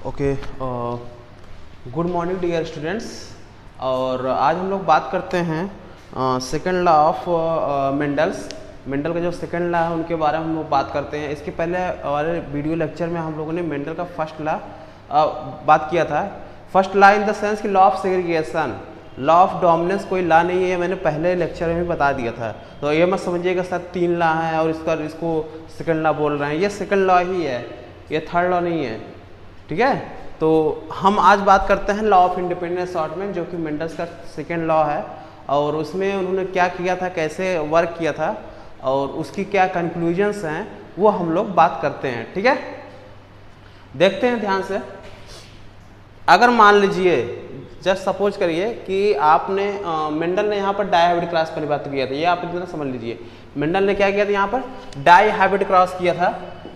Okay, good morning dear students. और आज हम लोग बात करते हैं सेकेंड लॉ ऑफ मेंडल का जो सेकेंड लॉ है उनके बारे में हम लोग बात करते हैं। इसके पहले वाले वीडियो लेक्चर में हम लोगों ने मेंडल का फर्स्ट लॉ बात किया था। First law in the sense कि law of segregation, law of dominance कोई लॉ नहीं है, मैंने पहले लेक्चर में भी बता दिया था। तो ये मत समझिएगा सर 3 लॉ है और इसको सेकेंड लॉ बोल रहे हैं। ये सेकेंड लॉ ही है, ये थर्ड लॉ नहीं है, ठीक है। तो हम आज बात करते हैं लॉ ऑफ इंडिपेंडेंट असॉर्टमेंट, जो कि मेंडल्स का सेकेंड लॉ है। और उसमें उन्होंने क्या किया था, कैसे वर्क किया था और उसकी क्या कंक्लूजन्स हैं, वो हम लोग बात करते हैं, ठीक है। देखते हैं ध्यान से। अगर मान लीजिए, जस्ट सपोज करिए कि आपने मेंडल ने यहाँ पर डाईहाइब्रिड क्रॉस पर बात किया था। ये आप इतना समझ लीजिए, मेंडल ने क्या किया था, यहाँ पर डाईहाइब्रिड क्रॉस किया था,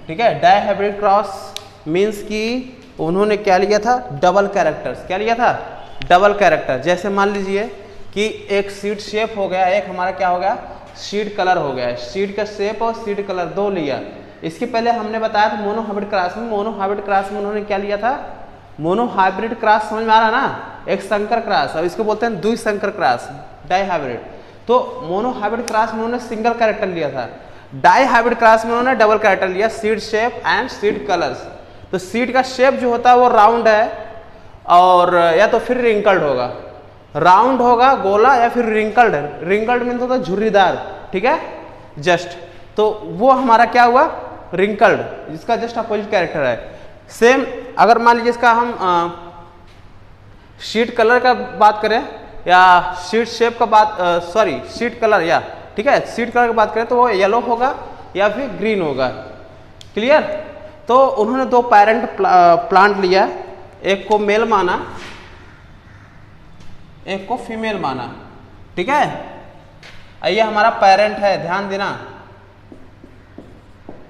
ठीक है। डाईहाइब्रिड क्रॉस मीन्स कि उन्होंने क्या लिया था, डबल कैरेक्टर्स। क्या लिया था, डबल कैरेक्टर। जैसे मान लीजिए कि एक सीड शेप हो गया, एक हमारा क्या हो गया, सीड कलर हो गया। सीड का शेप और सीड कलर दो लिया। इसके पहले हमने बताया था मोनोहाइब्रिड क्रॉस में, मोनोहाइब्रिड क्रॉस में उन्होंने क्या लिया था, मोनोहाइब्रिड क्रॉस, समझ में आ रहा ना, एक संकर क्रॉस। अब इसको बोलते हैं द्विसंकर क्रॉस, डाईहाइब्रिड। तो मोनोहाइब्रिड क्रॉस में उन्होंने सिंगल कैरेक्टर लिया था, डाईहाइब्रिड क्रॉस में उन्होंने डबल कैरेक्टर लिया, seed shape and seed colours. तो सीड का शेप जो होता है वो राउंड है और या तो फिर रिंकल्ड होगा, राउंड होगा, गोला, या फिर रिंकल्ड। रिंकल्ड मीन्स होता है झुर्रीदार, ठीक है, जस्ट। तो वो हमारा क्या हुआ, रिंकल्ड, जिसका जस्ट अपोजिट कैरेक्टर है। सेम अगर मान लीजिए इसका हम शीट कलर का बात करें या शीट शेप का बात, सॉरी शीट कलर, या ठीक है, शीट कलर की बात करें तो वो येलो होगा या फिर ग्रीन होगा, क्लियर। तो उन्होंने दो पेरेंट प्लांट लिया, एक को मेल माना, एक को फीमेल माना, ठीक है। ये हमारा पेरेंट है, ध्यान देना,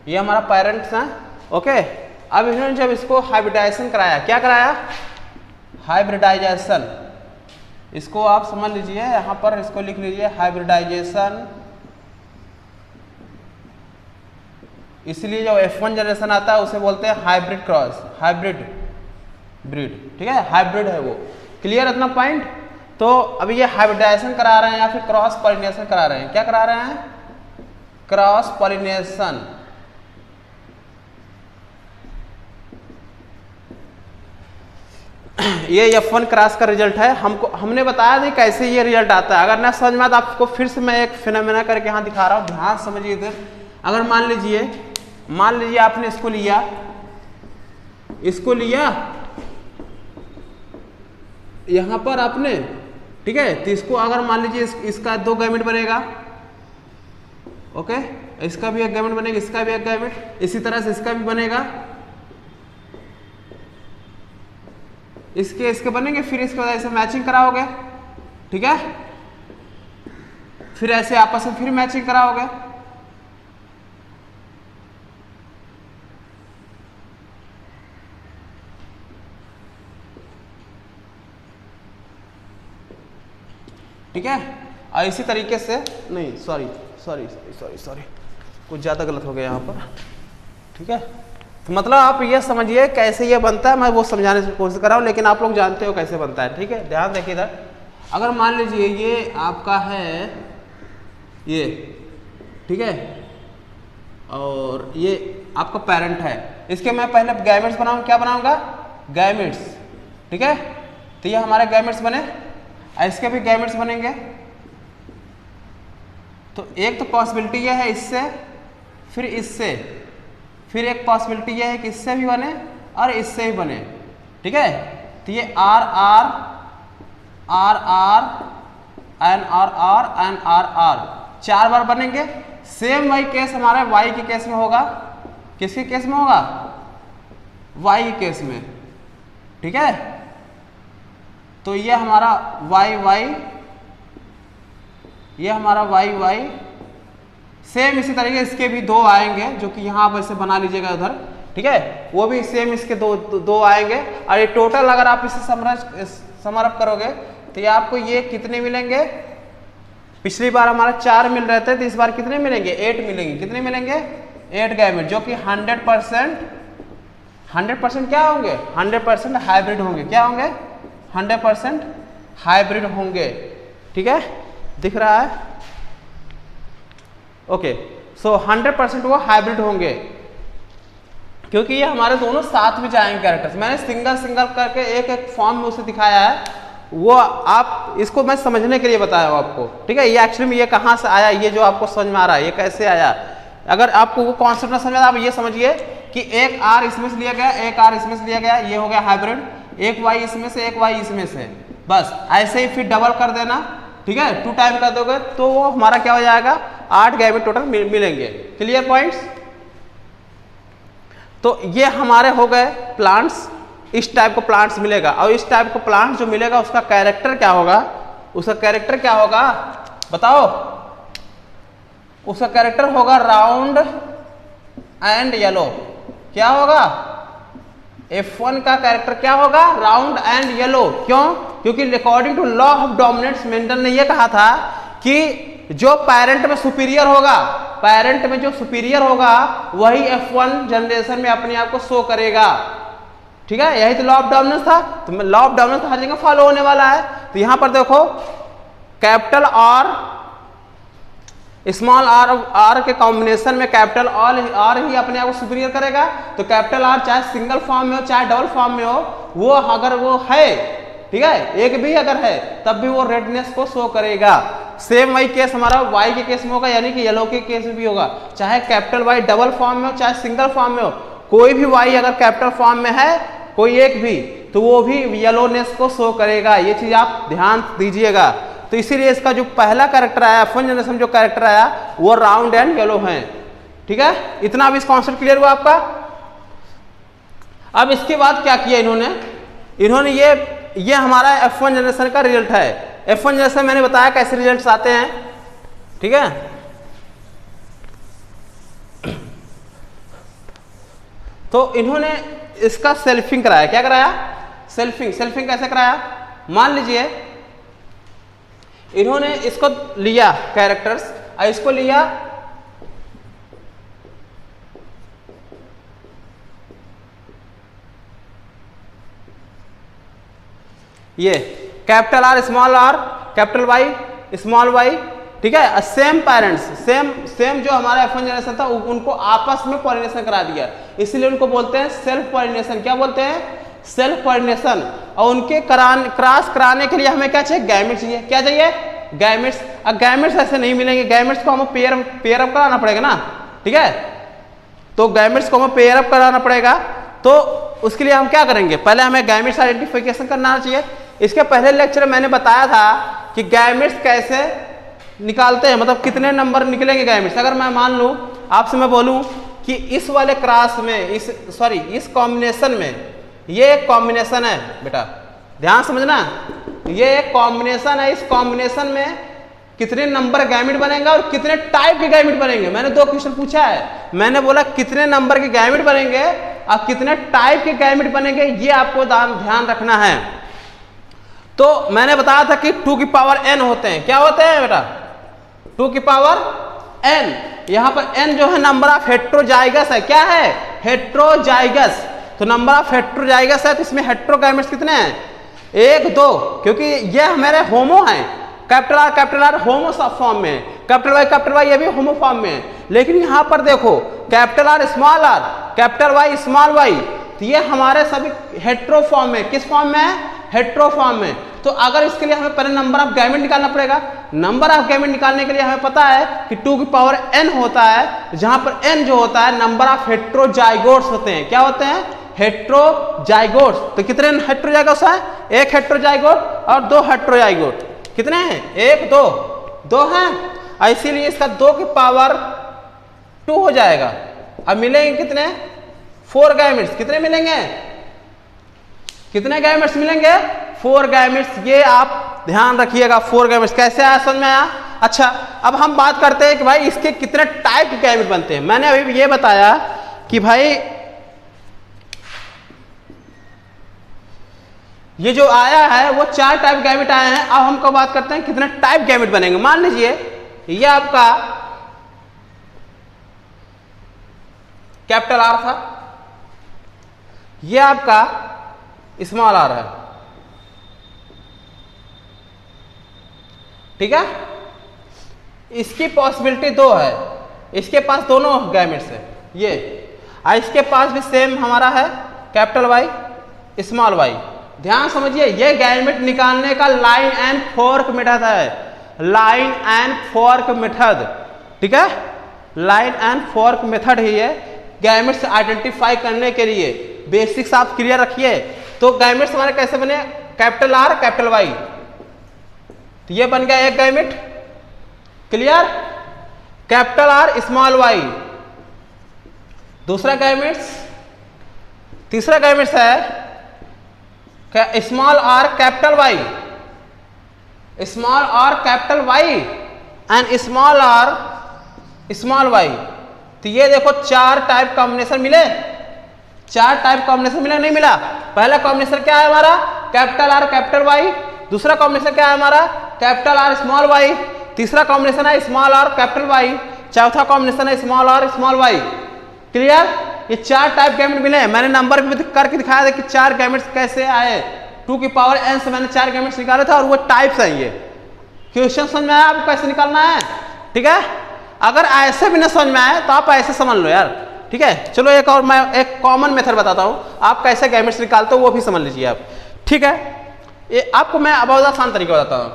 ये हमारा पेरेंट्स है, ओके। अब इन्होंने जब इसको हाइब्रिडाइजेशन कराया, क्या कराया, हाइब्रिडाइजेशन। इसको आप समझ लीजिए, यहां पर इसको लिख लीजिए हाइब्रिडाइजेशन। इसलिए जो F1 जनरेशन आता है उसे बोलते हैं हाइब्रिड क्रॉस, हाइब्रिड ब्रीड, ठीक है, हाइब्रिड है वो, क्लियर इतना पॉइंट। तो अभी ये हाइब्रिडाइजेशन करा रहे हैं या फिर क्रॉस पॉलिनेशन करा रहे हैं, क्या करा रहे हैं, क्रॉस पॉलिनेशन। ये F1 क्रॉस का रिजल्ट है। हमने बताया था कैसे ये रिजल्ट आता है। अगर ना समझ में आता आपको फिर से मैं एक फिनोमेना करके यहाँ दिखा रहा हूँ, ध्यान समझिए इधर। अगर मान लीजिए आपने इसको लिया यहां पर आपने, ठीक है। तो इसको अगर मान लीजिए इसका 2 गैमेट बनेगा, ओके, इसका भी एक गैमेट बनेगा, इसका भी एक गैमेट, इसी तरह से इसका भी बनेगा, इसके बनेंगे। फिर इसके बाद ऐसे मैचिंग कराओगे, ठीक है, फिर ऐसे आपस में फिर मैचिंग कराओगे, ठीक है। और इसी तरीके से, नहीं सॉरी कुछ ज़्यादा गलत हो गया यहाँ पर, ठीक है। तो मतलब आप ये समझिए कैसे ये बनता है, मैं वो समझाने की कोशिश कर रहा हूँ, लेकिन आप लोग जानते हो कैसे बनता है, ठीक है। ध्यान देखिए इधर, अगर मान लीजिए ये आपका है ये, ठीक है, और ये आपका पेरेंट है, इसके मैं पहले गैमेट्स बनाऊँ, क्या बनाऊँगा, गैमेट्स, ठीक है। तो ये हमारे गैमेट्स बने, इसके भी गैमेट्स बनेंगे। तो एक तो पॉसिबिलिटी ये है इससे, फिर इससे, फिर एक पॉसिबिलिटी ये है कि इससे भी बने और इससे भी बने, ठीक है। तो ये R R R R N R R N R R 4 बार बनेंगे। सेम वही केस हमारे वाई के केस में होगा, किसके केस में होगा, वाई के केस में, ठीक है। तो ये हमारा वाई वाई, ये हमारा वाई वाई। सेम इसी तरीके इसके भी 2 आएंगे, जो कि यहाँ आप ऐसे बना लीजिएगा उधर, ठीक है। वो भी सेम इसके दो आएंगे। और ये टोटल अगर आप इसे समरअप करोगे तो ये आपको ये कितने मिलेंगे, पिछली बार हमारा 4 मिल रहे थे, तो इस बार कितने मिलेंगे, 8 मिलेंगे। कितने मिलेंगे, 8 गैमेट, जो कि 100% क्या होंगे? 100% हाइब्रिड होंगे। क्या होंगे? 100% हाइब्रिड होंगे। ठीक है, दिख रहा है? ओके, सो 100% वो हाइब्रिड होंगे क्योंकि ये हमारे दोनों साथ में जाएंगे कैरेक्टर्स। मैंने सिंगल सिंगल करके एक एक फॉर्म में उसे दिखाया है, वो आप इसको मैं समझने के लिए बताया हूँ आपको। ठीक है, ये एक्चुअली में ये कहाँ से आया, ये जो आपको समझ में आ रहा है ये कैसे आया। अगर आपको वो कॉन्सेप्ट ना समझ आप ये समझिए कि एक आर इसमें से लिया गया, एक आर इसमें से लिया गया, ये हो गया हाइब्रिड, एक वाई इसमें से, एक वाई इसमें से, बस ऐसे ही फिर डबल कर देना। ठीक है, 2 टाइम कर दोगे तो वो हमारा क्या हो जाएगा? 8 गैमेट टोटल मिलेंगे। Clear points? तो ये हमारे हो गए प्लांट्स। इस टाइप को प्लांट्स मिलेगा और इस टाइप को प्लांट्स जो मिलेगा उसका कैरेक्टर क्या होगा? उसका कैरेक्टर क्या होगा बताओ? उसका कैरेक्टर होगा राउंड एंड येलो। क्या होगा? F1 का कैरेक्टर क्या होगा? Round and yellow. क्यों? क्योंकि according to law of dominance Mendel ने यह कहा था कि जो पेरेंट में सुपीरियर होगा, पेरेंट में जो सुपीरियर होगा वही F1 जनरेशन में अपने आप को शो करेगा। ठीक है, यही तो लॉ ऑफ डोमिनेंस था। तो लॉ ऑफ डोमिनेंस हर जगह फॉलो होने वाला है। तो यहां पर देखो कैपिटल आर स्मॉल आर के कॉम्बिनेशन में कैपिटल आर ही अपने आप को सुपीरियर करेगा। तो कैपिटल आर चाहे सिंगल फॉर्म में हो चाहे डबल फॉर्म में हो, वो अगर वो है, ठीक है, एक भी अगर है तब भी वो रेडनेस को शो करेगा। सेम वही केस हमारा वाई के केस में होगा, यानी कि येलो के केस में भी होगा। चाहे कैपिटल वाई डबल फॉर्म में हो चाहे सिंगल फॉर्म में हो, कोई भी वाई अगर कैपिटल फॉर्म में है कोई एक भी, तो वो भी येलोनेस को शो करेगा। ये चीज आप ध्यान दीजिएगा। तो इसीलिए इसका जो पहला कैरेक्टर आया F1 जनरेशन जो कैरेक्टर आया वो राउंड एंड येलो है। ठीक है, इतना अब इस कॉन्सेप्ट क्लियर हुआ आपका। अब इसके बाद क्या किया इन्होंने ये हमारा F1 जनरेशन का रिजल्ट है। F1 जनरेशन मैंने बताया कैसे रिजल्ट्स आते हैं। ठीक है, तो इन्होंने इसका सेल्फिंग कराया। क्या कराया? सेल्फिंग कैसे कराया? मान लीजिए इन्होंने इसको लिया कैरेक्टर्स और इसको लिया ये capital R capital Y small Y. ठीक है, सेम पेरेंट्स सेम जो हमारा F1 जनरेशन था उनको आपस में पॉलिनेशन करा दिया, इसलिए उनको बोलते हैं सेल्फ पॉलिनेशन। क्या बोलते हैं? Self pollination. और उनके क्रॉस कराने के लिए हमें क्या चाहिए? गैमेट्स चाहिए। क्या चाहिए? गैमेट्स। अब गैमेट्स ऐसे नहीं मिलेंगे, गैमेट्स को हमें पेयर अप कराना पड़ेगा ना। ठीक है, तो गैमेट्स को हमें पेयर अप कराना पड़ेगा। तो उसके लिए हम क्या करेंगे? पहले हमें गैमेट्स आइडेंटिफिकेशन करना चाहिए। इसके पहले लेक्चर में मैंने बताया था कि गैमेट्स कैसे निकालते हैं, मतलब कितने नंबर निकलेंगे गैमेट्स। अगर मैं मान लूं आपसे मैं बोलूं कि इस वाले क्रॉस में इस कॉम्बिनेशन में, ये एक कॉम्बिनेशन है बेटा, ध्यान समझना, ये एक कॉम्बिनेशन है। इस कॉम्बिनेशन में कितने नंबर गैमेट बनेंगे और कितने टाइप के गैमेट बनेंगे। मैंने 2 क्वेश्चन पूछा है, मैंने बोला कितने नंबर के गैमेट बनेंगे और कितने टाइप के गैमेट बनेंगे, ये आपको ध्यान रखना है। तो मैंने बताया था कि 2 की पावर n होते हैं। क्या होते हैं बेटा? 2 की पावर n। यहां पर n जो है नंबर ऑफ हेट्रोजाइगस है। क्या है? हेट्रोजाइगस। तो नंबर ऑफ हेट्रोजाइगस है, तो इसमें हेट्रोगैमेट्स कितने हैं? 1 2, क्योंकि ये हमारे होमो हैं। कैपिटल आर होमो फॉर्म में है, कैपिटल वाई ये भी होमो फॉर्म में है। लेकिन यहां पर देखो capital R capital Y small Y, तो ये हमारे सभी हेट्रो फॉर्म में। किस फॉर्म में है? हेट्रो फॉर्म में। तो अगर इसके लिए हमें पहले नंबर ऑफ गैमेट निकालना पड़ेगा। नंबर ऑफ गैमेट निकालने के लिए हमें पता है कि 2 की पावर n होता है, जहां पर n जो होता है नंबर ऑफ हेट्रोजाइगोट्स होते हैं। क्या होते हैं? हेट्रोजाइगोट्स। तो कितने हेट्रोजाइगोट्स है? 1 हेट्रोजाइगोट और 2 हेट्रोजाइगोट। कितने हैं? 1 2 हैं, इसीलिए इसका 2 की पावर 2 हो जाएगा। अब मिलेंगे कितने? 4 गैमेट्स। कितने मिलेंगे? कितने गैमेट्स मिलेंगे? 4 गैमेट्स। ये आप ध्यान रखिएगा। 4 गैमेट्स कैसे आया, समझ में आया? अच्छा, अब हम बात करते हैं कि भाई इसके कितने टाइप के गैमेट बनते हैं। मैंने अभी ये बताया कि भाई ये जो आया है वो 4 टाइप गैमेट आए हैं। अब हमको बात करते हैं कितने टाइप गैमेट बनेंगे। मान लीजिए ये आपका कैपिटल आर था, ये आपका स्मॉल आर है, ठीक है। इसकी पॉसिबिलिटी दो है, इसके पास दोनों गैमेट्स है ये, और इसके पास भी सेम हमारा है कैपिटल वाई स्मॉल वाई। ध्यान समझिए, ये गैमेट निकालने का लाइन एंड फोर्क मेथड है, लाइन एंड फोर्क मेथड, ठीक है। लाइन एंड फोर्क मेथड ही है गैमेट्स आइडेंटिफाई करने के लिए। बेसिक्स आप क्लियर रखिए। तो गैमेट्स हमारे कैसे बने, कैपिटल आर कैपिटल वाई, तो ये बन गया एक gamete, clear. Capital R small Y दूसरा गैमेट्स, तीसरा गैमेट्स है small R capital Y, small R capital Y and small R small Y. तो ये देखो चार टाइप कॉम्बिनेशन मिले, चार टाइप कॉम्बिनेशन मिला नहीं मिला। पहला कॉम्बिनेशन क्या है हमारा, कैपिटल आर कैपिटल वाई। दूसरा कॉम्बिनेशन क्या है हमारा, कैपिटल आर स्मॉल वाई। तीसरा कॉम्बिनेशन है स्मॉल आर कैपिटल वाई। चौथा कॉम्बिनेशन है small R small Y. Clear. ये चार टाइप गैमेट मिले हैं, मैंने नंबर भी करके दिखाया था कि चार गैमेट्स कैसे आए। 2 की पावर n से मैंने चार गैमेट्स निकाले था और वो टाइप्स हैं। ये क्वेश्चन समझ में आया आपको कैसे निकालना है, ठीक है। अगर ऐसे भी ना समझ में आए तो आप ऐसे समझ लो यार, ठीक है। चलो एक और मैं एक कॉमन मेथड बताता हूं, आप कैसे गैमेट्स निकालते हो वो भी समझ लीजिए आप, ठीक है। ये आपको मैं बहुत आसान तरीका बताता हूं।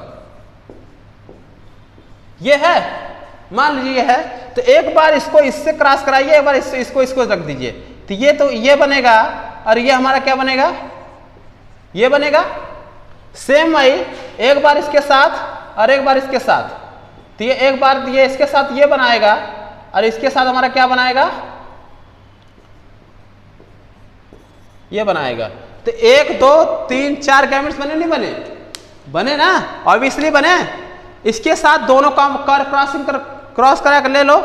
ये है, मान लीजिए ये है, तो एक बार इसको इससे क्रॉस कराइए, एक बार इसको रख दीजिए, तो ये बनेगा और ये हमारा क्या बनेगा, ये बनेगा। सेम वही एक बार इसके साथ और एक बार इसके साथ, तो ये एक बार ये इसके साथ ये बनाएगा और इसके साथ हमारा क्या बनाएगा, ये बनाएगा। तो 1 2 3 4 गैमेट्स बने नहीं बने, बने ना, ऑब्वियसली बने। इसके साथ दोनों का क्रॉस करा कर ले लो,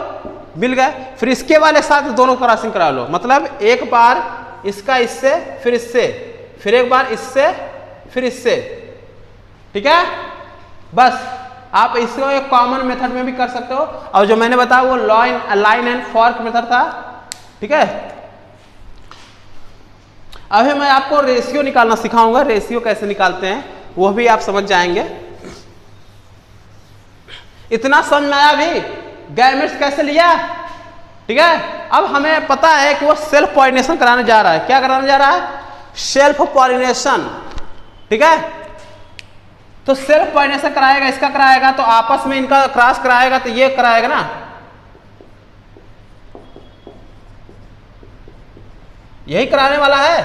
मिल गए। फिर इसके वाले साथ दोनों क्रॉसिंग करा लो, मतलब एक बार इसका इससे, फिर इससे, फिर एक बार इससे, फिर इससे, ठीक है। बस आप इसको एक कॉमन मेथड में भी कर सकते हो, और जो मैंने बताया वो लाइन एंड फॉर्क मेथड था, ठीक है। अभी मैं आपको रेशियो निकालना सिखाऊंगा, रेशियो कैसे निकालते हैं वो भी आप समझ जाएंगे। इतना समझ में आया भी गैमेट्स कैसे लिया, ठीक है। अब हमें पता है कि वो सेल्फ पॉलिनेशन कराने जा रहा है। क्या कराने जा रहा है, सेल्फ पॉलिनेशन, ठीक है। तो सेल्फ पॉलिनेशन कराएगा, इसका कराएगा तो आपस में इनका क्रॉस कराएगा, तो ये कराएगा ना, यही कराने वाला है।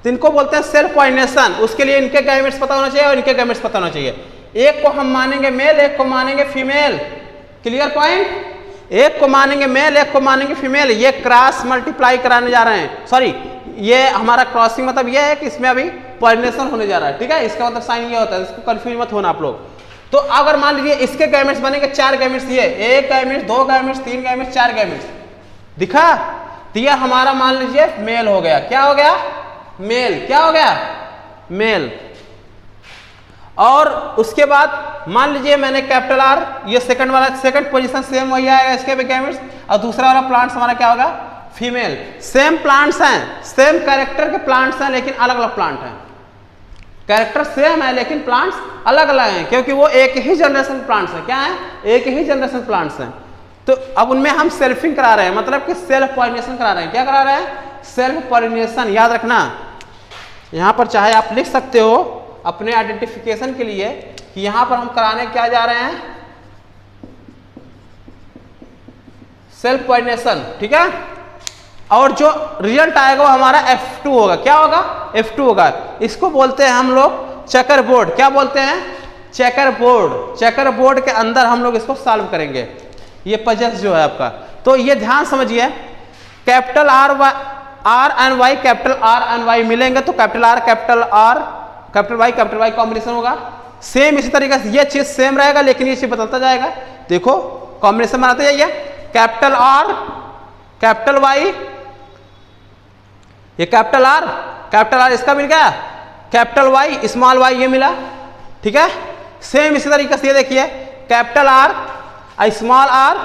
तो इनको बोलते हैं सेल्फ पॉलिनेशन। उसके लिए इनके गैमेट्स पता होना चाहिए और इनके गैमेट्स पता होना चाहिए। एक को हम मानेंगे मेल, एक को मानेंगे फीमेल, क्लियर पॉइंट। एक को मानेंगे मेल, एक को मानेंगे फीमेल। ये क्रॉस मल्टीप्लाई कराने जा रहे हैं, सॉरी ये हमारा क्रॉसिंग मतलब ये है कि इसमें अभी पॉलिनेशन होने जा रहा है, ठीक है। इसका मतलब साइन ये होता है, इसको कंफ्यूज मत होना आप लोग। तो अगर मान लीजिए इसके गैमेट्स बनेंगे 4 गैमेट्स, ये 1 गैमेट्स 2 गैमेट्स 3 गैमेट्स 4 गैमेट्स दिखा, तो ये हमारा मान लीजिए मेल हो गया। क्या हो गया, मेल। क्या हो गया, मेल। और उसके बाद मान लीजिए मैंने कैपिटल आर, ये सेकंड वाला, सेकंड पोजीशन सेम वही आएगा इसके भी गैमेट्स, और दूसरा वाला प्लांट्स हमारा क्या होगा, फीमेल। सेम प्लांट्स हैं, सेम कैरेक्टर के प्लांट्स हैं, लेकिन अलग अलग प्लांट हैं। कैरेक्टर सेम है लेकिन प्लांट्स अलग अलग हैं, क्योंकि वो एक ही जनरेशन प्लांट्स हैं। क्या है, एक ही जनरेशन प्लांट्स हैं। तो अब उनमें हम सेल्फिंग करा रहे हैं, मतलब कि सेल्फ पॉलिनेशन करा रहे हैं। क्या करा रहे हैं, सेल्फ पॉलिनेशन। याद रखना, यहां पर चाहे आप लिख सकते हो अपने आइडेंटिफिकेशन के लिए कि यहां पर हम कराने क्या जा रहे हैं, सेल्फ पॉलिनेशन, ठीक है। और जो रिजल्ट आएगा वो हमारा F2 होगा। क्या होगा, F2 होगा। इसको बोलते हैं हम लोग चेकर बोर्ड। क्या बोलते हैं, चेकर बोर्ड। चेकर बोर्ड के अंदर हम लोग इसको सॉल्व करेंगे, ये पजल्स जो है आपका। तो ये ध्यान समझिए, capital R and Y, capital R and Y मिलेंगे तो capital R capital Y combination होगा। सेम इसी तरीके से ये चीज सेम रहेगा, लेकिन ये चीज बदलता जाएगा। देखो कॉम्बिनेशन बनाते जाइए, कैपिटल आर कैपिटल वाई, ये कैपिटल आर इसका मिल गया, कैपिटल वाई स्मॉल वाई ये मिला, ठीक है। सेम इसी तरीके से ये देखिए, capital R small R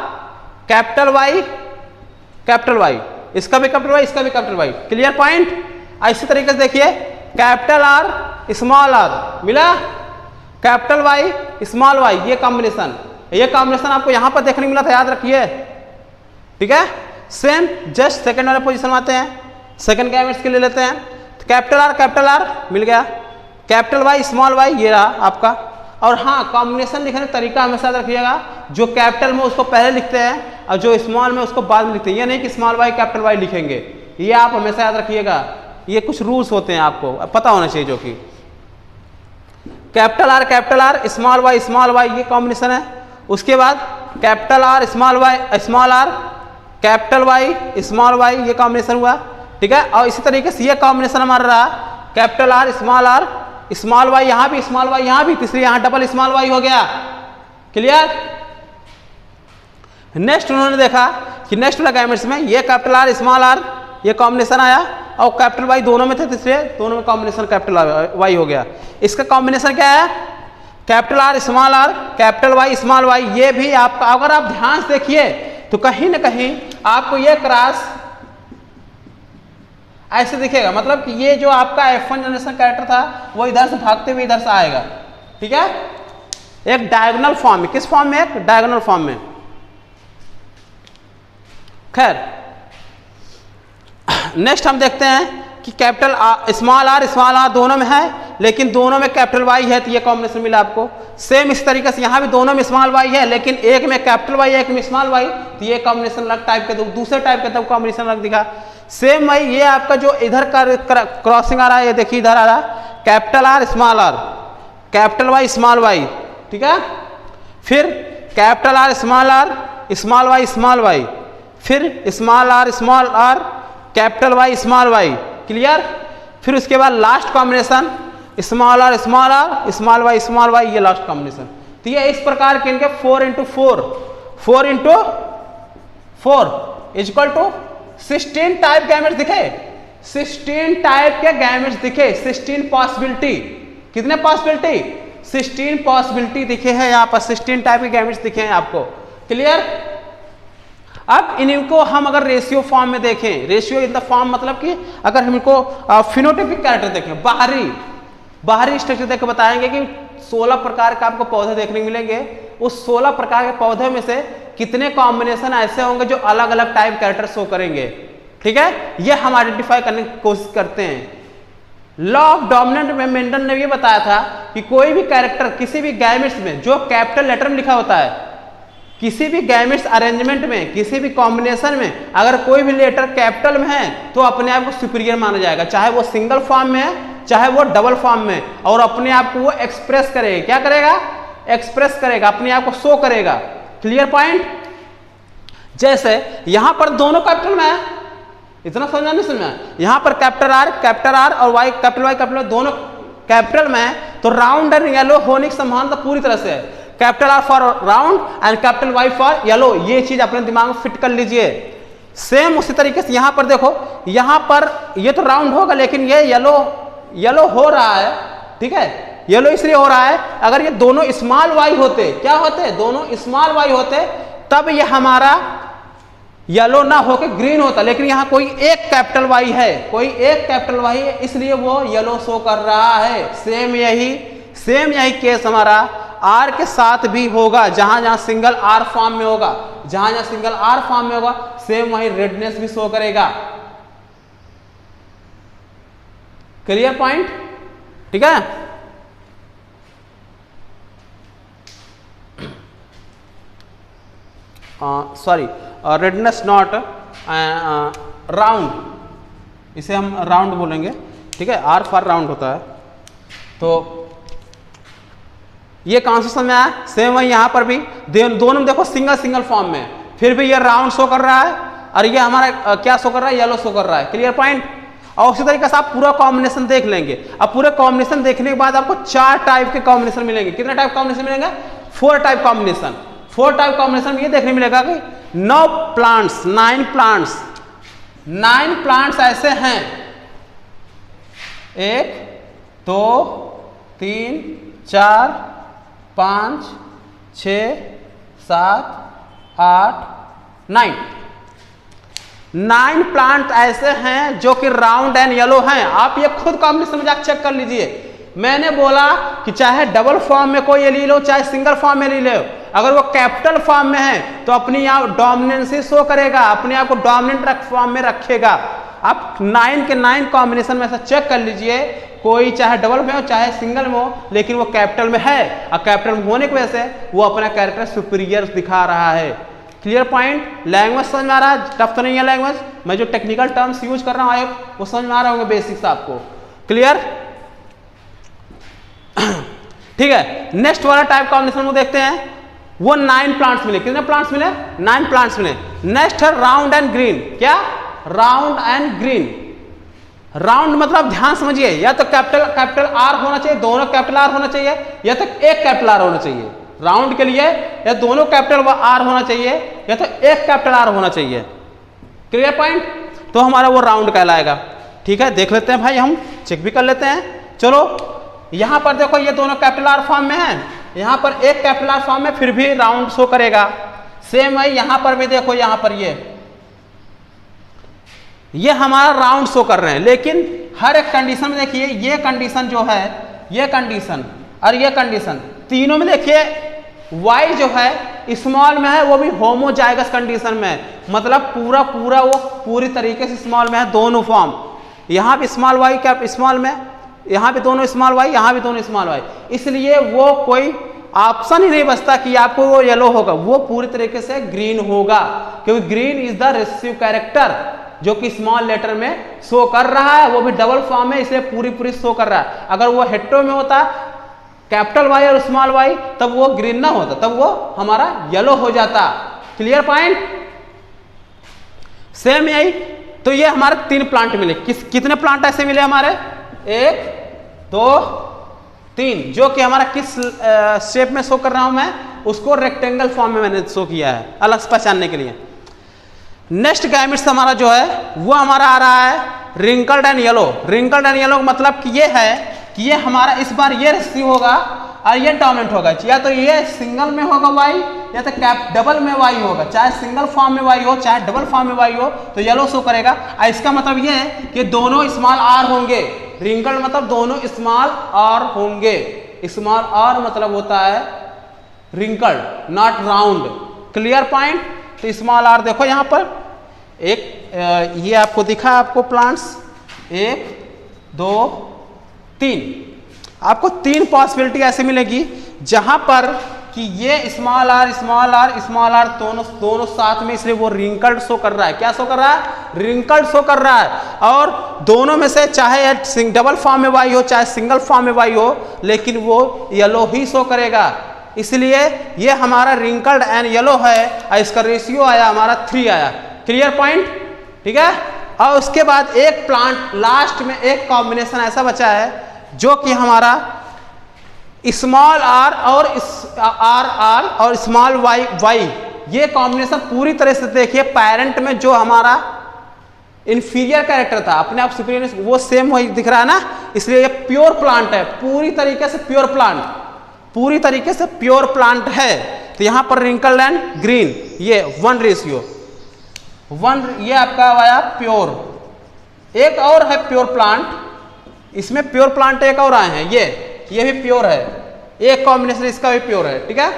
capital Y, इसका भी कैपिटल वाई, इसका भी कैपिटल वाई। Clear point. इसी तरीके से देखिए कैपिटल आर स्मॉल आर मिला, कैपिटल वाई स्मॉल वाई, ये कॉम्बिनेशन आपको यहां पर देखने मिला था, याद रखिए। ठीक है, सेम जस्ट सेकंड वाले पोजीशन में आते हैं, सेकंड गैमेट्स के लिए लेते हैं। तो कैपिटल आर मिल गया, कैपिटल वाई स्मॉल वाई ये रहा आपका। और हाँ, कॉम्बिनेशन लिखने का तरीका हमेशा याद रखिएगा, जो कैपिटल में उसको पहले लिखते हैं और जो स्मॉल में उसको बाद में लिखते हैं। ये नहीं कि स्मॉल वाई कैपिटल वाई लिखेंगे, ये आप हमेशा याद रखिएगा। ये कुछ रूल्स होते हैं, आपको पता होना चाहिए, जो कि कैपिटल आर स्मॉल वाई ये कॉम्बिनेशन है। उसके बाद capital R small R capital Y small Y ये कॉम्बिनेशन हुआ। ठीक है, और इसी तरीके से ये कॉम्बिनेशन हमारा रहा कैपिटल आर स्मॉल वाई, यहाँ भी स्मॉल वाई, यहाँ भी तीसरी, यहाँ डबल स्मॉल वाई हो गया। क्लियर। नेक्स्ट उन्होंने देखा कि नेक्स्ट वाला गैमेट्स में ये कैपिटल आर स्मॉल आर ये कॉम्बिनेशन आया और कैपिटल वाई दोनों में थे, तीसरे दोनों में कॉम्बिनेशन कैपिटल वाई हो गया। इसका कॉम्बिनेशन क्या है, capital R capital Y small Y. ये भी आपका अगर आप ध्यान से देखिए तो कहीं ना कहीं आपको ये क्रॉस ऐसे दिखेगा, मतलब कि ये जो आपका F1 जनरेशन कैरेक्टर था वो इधर से भागते हुए इधर से आएगा। ठीक है, एक डायगोनल फॉर्म में, किस फॉर्म में, एक डायगोनल फॉर्म में। खैर नेक्स्ट हम देखते हैं कि कैपिटल स्मॉल आर दोनों में है, लेकिन दोनों में कैपिटल वाई है, तो ये कॉम्बिनेशन मिला आपको। सेम इस तरीके से यहाँ भी दोनों में स्मॉल वाई है, लेकिन एक में कैपिटल वाई एक में स्मॉल वाई, तो ये कॉम्बिनेशन अलग टाइप के, दूसरे टाइप के तब कॉम्बिनेशन अलग दिखा। सेम वही ये आपका जो इधर का क्रॉसिंग आ रहा है, ये देखिए इधर आ रहा है capital R capital Y small Y. ठीक है, फिर कैपिटल आर स्मॉल वाई, फिर small R capital Y small Y. Clear. फिर उसके बाद last combination small R small Y ये लास्ट कॉम्बिनेशन। तो ये इस प्रकार के इनके 4 into 4 is equal to 16 type gametes दिखे, 16 टाइप के गैमेट्स दिखे, 16 पॉसिबिलिटी। कितने पॉसिबिलिटी, 16 पॉसिबिलिटी दिखे हैं यहाँ पर, 16 टाइप के गैमेट्स दिखे हैं आपको। क्लियर। अब इनको हम अगर रेशियो फॉर्म में देखें, रेशियो इन द फॉर्म मतलब कि अगर हम इनको फिनोटाइपिक कैरेक्टर देखें, बाहरी स्ट्रक्चर देख के बताएंगे कि 16 प्रकार का आपको पौधे देखने को मिलेंगे। उस 16 प्रकार के पौधे में से कितने कॉम्बिनेशन ऐसे होंगे जो अलग अलग टाइप कैरेक्टर शो करेंगे। ठीक है, ये हम आइडेंटिफाई करने की कोशिश करते हैं। लॉ ऑफ डोमिनेंट में मेंडल ने ये बताया था कि कोई भी कैरेक्टर किसी भी गैमेट्स में जो कैपिटल लेटर में लिखा होता है, किसी भी गैमेट्स अरेंजमेंट में, किसी भी कॉम्बिनेशन में अगर कोई भी लेटर कैपिटल में है तो अपने आप को सुपीरियर माना जाएगा, चाहे वो सिंगल फॉर्म में है चाहे वो डबल फॉर्म में, और अपने आप को वो एक्सप्रेस करेगा। क्या करेगा, एक्सप्रेस करेगा, अपने आप को शो करेगा। Clear point. जैसे यहां पर दोनों कैपिटल में है, इतना समझना नहीं समझना, यहां पर कैपिटल आर और वाई कैपिटल दोनों कैपिटल में है, तो राउंड एंड येलो होने की संभावना पूरी तरह से है। Capital R for round and capital Y for yellow, ये चीज अपने दिमाग में फिट कर लीजिए। सेम उसी तरीके से यहां पर देखो, यहां पर ये तो राउंड होगा लेकिन ये येलो हो रहा है। ठीक है, येलो इसलिए हो रहा है, अगर ये दोनों स्मॉल वाई होते, क्या होते, दोनों स्मॉल वाई होते, तब ये हमारा येलो ना होके ग्रीन होता, लेकिन यहां कोई एक कैपिटल वाई है, इसलिए वो येलो शो कर रहा है। सेम यही केस हमारा आर के साथ भी होगा, जहां जहां सिंगल आर फॉर्म में होगा, सेम वही रेडनेस भी शो करेगा। Clear point. ठीक है, सॉरी रेडनेस नॉट राउंड, इसे हम राउंड बोलेंगे। ठीक है, आर फॉर राउंड होता है। तो ये कॉन्सेप्ट में आया। सेम वही यहां पर भी दोनों में देखो सिंगल फॉर्म में, फिर भी ये राउंड शो कर रहा है और ये हमारा क्या शो कर रहा है, येलो शो कर रहा है। Clear point. और उसी तरीके से आप पूरा कॉम्बिनेशन देख लेंगे। अब पूरे कॉम्बिनेशन देखने के बाद आपको 4 टाइप के कॉम्बिनेशन मिलेंगे। कितने टाइप कॉम्बिनेशन मिलेंगे, 4 टाइप कॉम्बिनेशन। 4 टाइप कॉम्बिनेशन में ये देखने मिलेगा कि 9 प्लांट्स ऐसे हैं, 1 2 3 4 5 6 7 8 9। 9 प्लांट ऐसे हैं जो कि राउंड एंड येलो हैं। आप ये खुद कॉम्बिनेशन में जाकर चेक कर लीजिए। मैंने बोला कि चाहे डबल फॉर्म में कोई ये ले लो, चाहे सिंगल फॉर्म में ले लो, अगर वो कैपिटल फॉर्म में है तो अपने आप डोमिनेंसी शो करेगा, अपने आप को डोमिनेंट फॉर्म में रखेगा। आप 9 के 9 कॉम्बिनेशन में ऐसा चेक कर लीजिए, कोई चाहे डबल में हो चाहे सिंगल में हो, लेकिन वो कैपिटल में है, और कैपिटल में होने की वजह से वो अपना कैरेक्टर सुपीरियर दिखा रहा है। Clear point? लैंग्वेज समझ में आ रहा है? टफ तो नहीं है लैंग्वेज। मैं जो टेक्निकल टर्म्स यूज कर रहा हूँ वो समझ में आ रहा होंगे बेसिक्स आपको। क्लियर? ठीक है, नेक्स्ट वाला टाइप कॉम्बिनेशन में देखते हैं। वो 9 प्लांट्स मिले। कितने प्लांट्स मिले? 9 प्लांट्स मिले। नेक्स्ट है राउंड एंड ग्रीन। क्या? Round and green. राउंड मतलब ध्यान समझिए, या तो कैपिटल आर होना चाहिए, दोनों कैपिटल आर होना चाहिए, या तो एक कैपिटल आर होना चाहिए। राउंड के लिए या दोनों कैपिटल आर होना चाहिए, या तो एक कैपिटल आर होना चाहिए। Clear point? तो हमारा वो राउंड कहलाएगा। ठीक है, देख लेते हैं भाई, हम चेक भी कर लेते हैं। चलो यहां पर देखो, ये दोनों कैपिटल आर फॉर्म में है, यहां पर एक कैपिटल आर फॉर्म में, फिर भी राउंड शो करेगा। सेम है यहां पर भी, देखो यहां पर ये हमारा राउंड शो कर रहे हैं, लेकिन हर एक कंडीशन में देखिए, ये कंडीशन जो है, ये कंडीशन और ये कंडीशन, तीनों में देखिए y जो है स्मॉल में है, वो भी होमोजाइगस कंडीशन में है, मतलब पूरा वो पूरी तरीके से स्मॉल में है, दोनों फॉर्म। यहां भी स्मॉल y क्या स्मॉल में, यहां भी दोनों स्मॉल y, यहां भी दोनों स्मॉल y, इसलिए वो कोई ऑप्शन ही नहीं बचता कि आपको वो येलो होगा, वो पूरी तरीके से ग्रीन होगा, क्योंकि green is the recessive character जो कि स्मॉल लेटर में शो कर रहा है, वो भी डबल फॉर्म में, इसलिए पूरी शो कर रहा है। अगर वो हेट्रो में होता कैपिटल वाई और स्मॉल वाई, तब वो ग्रीन ना होता, तब वो हमारा येलो हो जाता। Clear point? सेम यही। तो ये हमारे 3 प्लांट मिले। कितने प्लांट ऐसे मिले हमारे? 1 2 3, जो कि हमारा किस शेप में शो कर रहा हूं मैं, उसको रेक्टेंगल फॉर्म में मैंने शो किया है अलग से पहचानने के लिए। नेक्स्ट गैमेट्स हमारा जो है वो हमारा आ रहा है wrinkled and yellow. Wrinkled and yellow का मतलब कि ये है कि ये हमारा इस बार ये रिसीव होगा और ये डोमिनेंट होगा, या तो ये सिंगल में होगा वाई, या तो डबल में वाई होगा, चाहे सिंगल फॉर्म में वाई हो चाहे डबल फॉर्म में वाई हो, तो येलो शो करेगा। और इसका मतलब ये है कि दोनों स्मॉल आर होंगे। रिंकल्ड मतलब दोनों स्मॉल आर होंगे। स्मॉल आर मतलब होता है wrinkled, not round. Clear point? तो स्मॉल आर देखो यहां पर एक ये आपको दिखा, आपको प्लांट्स 1 2 3, आपको 3 पॉसिबिलिटी ऐसे मिलेगी जहां पर कि ये स्मॉल आर दोनों साथ में, इसलिए वो रिंकल्ड शो कर रहा है। क्या शो कर रहा है? रिंकल्ड शो कर रहा है। और दोनों में से चाहे डबल फॉर्म में वाई हो चाहे सिंगल फॉर्म में वाई हो, लेकिन वो येलो ही शो करेगा, इसलिए ये हमारा रिंकल्ड एंड येलो है, और इसका रेशियो आया हमारा 3 आया। Clear point? ठीक है। और उसके बाद एक प्लांट लास्ट में, एक कॉम्बिनेशन ऐसा बचा है जो कि हमारा स्मॉल आर और स्मॉल वाई, ये कॉम्बिनेशन पूरी तरह से देखिए, पेरेंट में जो हमारा इंफीरियर कैरेक्टर था, अपने आप सुपीरियर, वो सेम वही दिख रहा है ना, इसलिए ये प्योर प्लांट है, पूरी तरीके से प्योर प्लांट है। तो यहां पर रिंकल एंड ग्रीन, ये 1 रेशियो 1, ये आपका आया प्योर। एक और है प्योर प्लांट, इसमें प्योर प्लांट एक और आए हैं, ये भी प्योर है, एक कॉम्बिनेशन इसका भी प्योर है। ठीक है,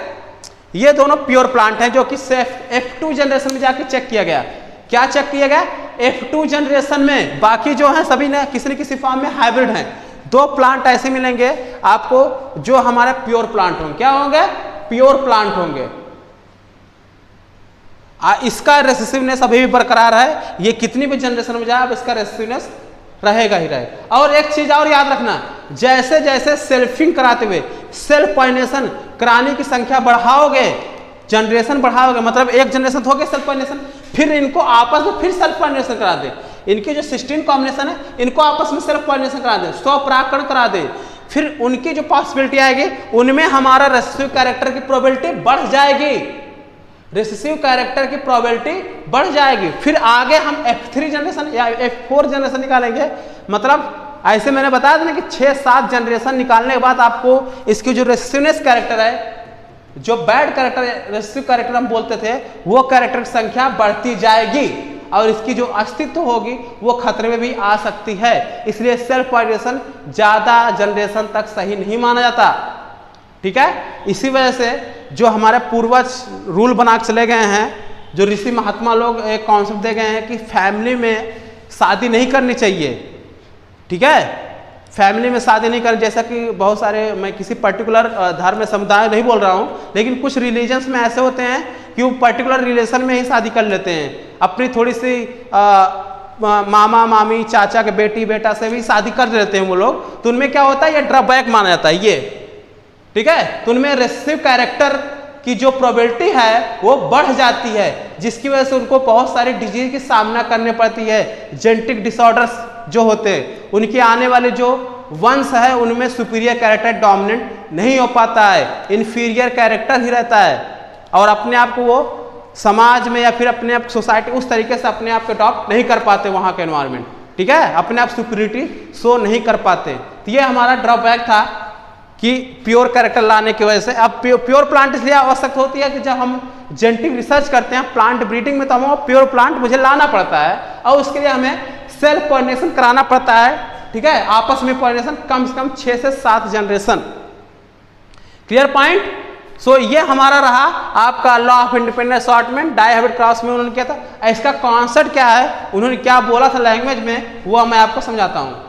ये दोनों प्योर प्लांट हैं जो कि F2 जनरेशन में जाके चेक किया गया। क्या चेक किया गया? F2 जनरेशन में। बाकी जो है सभी ने किसी न किसी फॉर्म में हाइब्रिड हैं। 2 प्लांट ऐसे मिलेंगे आपको जो हमारे प्योर प्लांट होंगे। क्या होंगे? प्योर प्लांट होंगे। इसका रेसेसिवनेस अभी भी बरकरार है, ये कितनी भी जनरेशन में जाए अब इसका रेसेसिवनेस रहेगा ही रहेगा। और एक चीज और याद रखना, जैसे जैसे सेल्फिंग कराते हुए सेल्फ पॉलिनेशन कराने की संख्या बढ़ाओगे, जनरेशन बढ़ाओगे, मतलब एक जनरेशन हो गया सेल्फ पॉलिनेशन, फिर इनको आपस में फिर सेल्फ पॉलिनेशन करा दे। इनके जो 16 कॉम्बिनेशन है इनको आपस में सेल्फ पॉलिनेशन करा दे, स्वपरागकरण करा दे, फिर उनकी जो पॉसिबिलिटी आएगी उनमें हमारा रेसेसिव कैरेक्टर की प्रोबेबिलिटी बढ़ जाएगी। रेसेसिव कैरेक्टर की प्रोबेबिलिटी बढ़ जाएगी। फिर आगे हम F3 जनरेशन या F4 जनरेशन निकालेंगे। मतलब ऐसे मैंने बताया था ना कि 6-7 जनरेशन निकालने के बाद आपको इसकी जो रेसेसिवनेस कैरेक्टर है, जो बैड कैरेक्टर रेसेसिव कैरेक्टर हम बोलते थे, वो कैरेक्टर की संख्या बढ़ती जाएगी। और इसकी जो अस्तित्व होगी वो खतरे में भी आ सकती है। इसलिए सेल्फ पॉलिनेशन ज़्यादा जनरेशन तक सही नहीं माना जाता। ठीक है, इसी वजह से जो हमारे पूर्वज रूल बना के चले गए हैं, जो ऋषि महात्मा लोग एक कॉन्सेप्ट दे गए हैं कि फैमिली में शादी नहीं करनी चाहिए। ठीक है, फैमिली में शादी नहीं करनी, जैसा कि बहुत सारे, मैं किसी पर्टिकुलर धर्म में समुदाय नहीं बोल रहा हूँ, लेकिन कुछ रिलीजन्स में ऐसे होते हैं कि वो पर्टिकुलर रिलेशन में ही शादी कर लेते हैं। अपनी थोड़ी सी मामा मामी चाचा के बेटी बेटा से भी शादी कर लेते हैं वो लोग, तो उनमें क्या होता है, ये ड्रॉबैक माना जाता है ये। ठीक है, तो उनमें रेसेसिव कैरेक्टर की जो प्रोबेबिलिटी है वो बढ़ जाती है, जिसकी वजह से उनको बहुत सारी डिजीज की सामना करने पड़ती है। जेनेटिक डिसऑर्डर्स जो होते हैं, उनके आने वाले जो वंश है उनमें सुपीरियर कैरेक्टर डोमिनेंट नहीं हो पाता है, इन्फीरियर कैरेक्टर ही रहता है, और अपने आप को वो समाज में या फिर अपने आप सोसाइटी उस तरीके से अपने आप को अडॉप्ट नहीं कर पाते वहाँ के एनवायरनमेंट। ठीक है, अपने आप सुपीरियरिटी शो नहीं कर पाते। तो ये हमारा ड्रॉबैक था कि प्योर कैरेक्टर लाने की वजह से। अब प्योर प्लांट इसलिए आवश्यक होती है कि जब हम जेनेटिक रिसर्च करते हैं प्लांट ब्रीडिंग में, तो हमें प्योर प्लांट मुझे लाना पड़ता है, और उसके लिए हमें सेल्फ पॉलिनेशन कराना पड़ता है। ठीक है, आपस में पॉलिनेशन कम से कम 6 से 7 जनरेशन। Clear point. सो ये हमारा रहा आपका law of independent assortment, dihybrid cross में उन्होंने किया था। इसका कॉन्सेप्ट क्या है, उन्होंने क्या बोला था लैंग्वेज में, वो मैं आपको समझाता हूँ।